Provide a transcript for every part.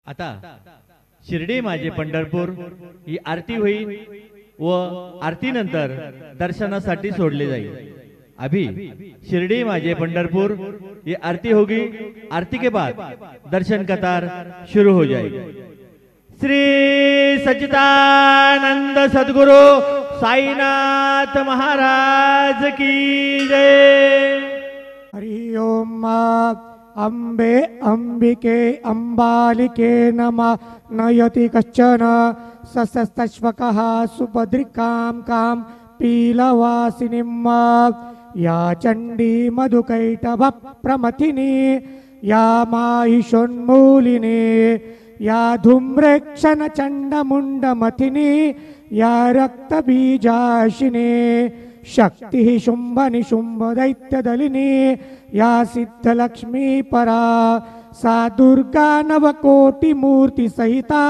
आता शिर्डी माझे पंढरपूर ही आरती होईल व आरतीनंतर दर्शनासाठी सोडले जाईल। अभी शिरडी माझे पंढरपुर ये आरती होगी। आरती के बाद दर्शन कतार शुरू हो जाएगी। श्री सच्चिदानंद सद्गुरु साईनाथ महाराज की जय। हरि ओम। अम्बे अंबिके अंबालिके नमः। नयति कश्चन सस्तश्वकः सुभद्रिकां कां पीलवासिनीं। या चंडी मधुकैटभ प्रमथिनी या माहिषोन्मूलिनी या धूम्रेक्षण चंडमुंडमथिनी या रक्तबीजाशिनी शक्ति शुंभ निशुंभ दैत्यदलिनी या सिद्धलक्ष्मी परा सा दुर्गा नवकोटि मूर्ति सहिता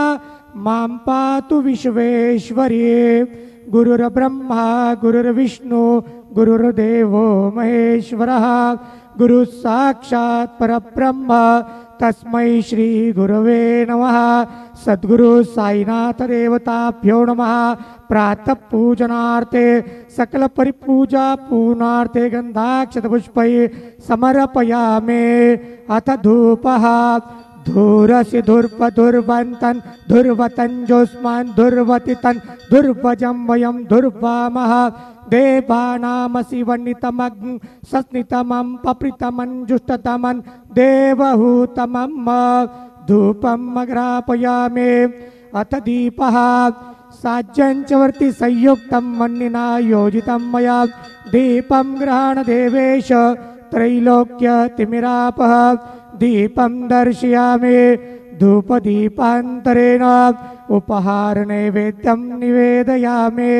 मां पातु विश्वेश्वरी। गुरुर्ब्रह्मा गुरुर्विष्णु गुरुर्देवो महेश्वरः गुरु साक्षात् परब्रह्म तस्मै श्री गुरवे नमः। सद्गुरु साईनाथ देवताभ्यो नमः। प्रातः पूजनार्थे सकल परिपूजा पूर्णार्थे गंधाक्षत पुष्पै समर्पयामि। अथ धूपः धूरसि धुर्प धुर्वन्तन् धुर्वतञ्जोस्मान् धुर्वतितन् धुर्वजं वयं धुर्वामः। देवानामसि वह्नितमग्ं सस्नितमं पप्रितमञ्जुष्टतमं देवहूतमं धूपम् अग्रापयामि। अथ दीपः साज्यञ्चवर्ति संयुक्तं वह्निना योजितं मया। दीपं गृहाण देवेश त्रैलोक्यतिमिरापः। दीपं दर्शयामि धूपदीपान्तरेण उपहार नैवेद्यं निवेदयामि।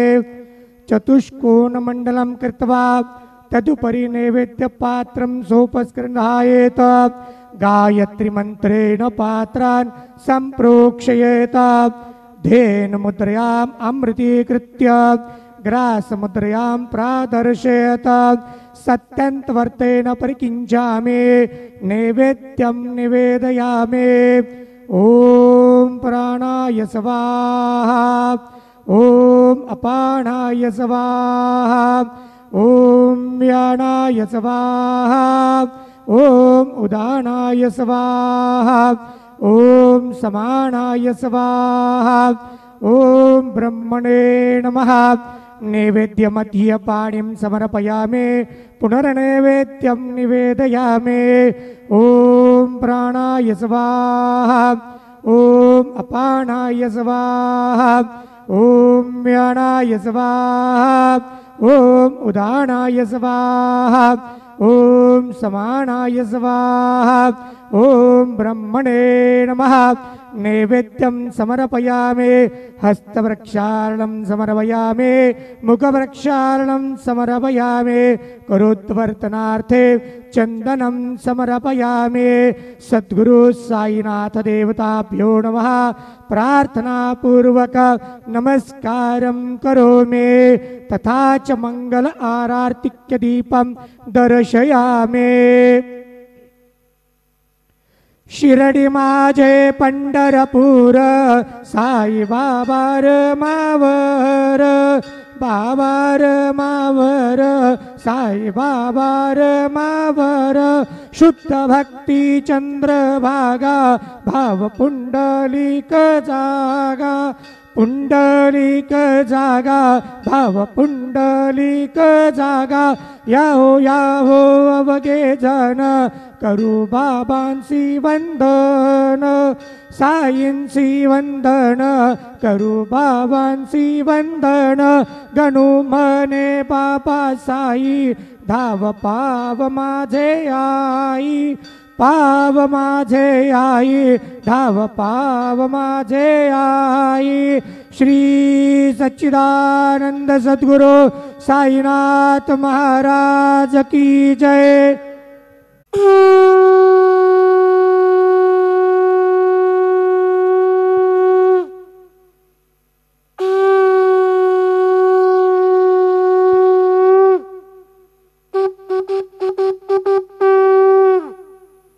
चतुष्कोणमण्डलं कृत्वा तदुपरि नैवेद्यपात्रं सोपस्कृह्णायेत। गायत्रीमन्त्रेण पात्रान् सम्प्रोक्षयेत। धेनुमुद्रयाम् अमृतीकृत्य ग्रासमुद्रयां प्रादर्शयेत। सत्यन्तवर्तेन परिकिञ्चामि नैवेद्यं निवेदयामि। ॐ प्राणाय स्वाहा ॐ अपानाय स्वाहा ॐ व्यानाय स्वाहा ॐ उदानाय स्वाहा ॐ समानाय स्वाहा ॐ ब्रह्मणे नमः। नैवेद्यमध्यपाणिं समर्पयामि पुनर्नैवेद्यं निवेदयामि। ॐ प्राणाय स्वाहा ॐ अपानाय स्वाहा ॐ व्यानाय स्वाहा ॐ उदानाय स्वाहा ॐ समानाय स्वाहा ॐ ब्रह्मणे नमः। नैवेद्यं समर्पयामि। हस्तवृक्षार्णं समर्पयामि मुखवृक्षार्णं समर्पयामि। करोद्वर्तनार्थे चन्दनं समर्पयामि। सद्गुरु साईनाथ देवताभ्यो नमः। प्रार्थनापूर्वक नमस्कारं करोमि। तथा च मंगल आरार्तिक्य दीपं दर्शयामि। शिरडी माझे पंढरपूर साई बाबार मावर बाबार मावर साई बाबार मावर शुद्ध भक्ती चंद्रभागा भाव पुंडलिक जागा पुंडलिक जागा भाव पुंडलिक जागा। याहो अवघे जन करू बाबांसी वंदन साईंसी वंदन करू बाबांसी वंदन। गणू म्हणे बाबा साई धाव पाव माझे आई पाव माझे आई धाव पाव माझे आई। श्री सच्चिदानंद सद्गुरु साईनाथ महाराज की जय।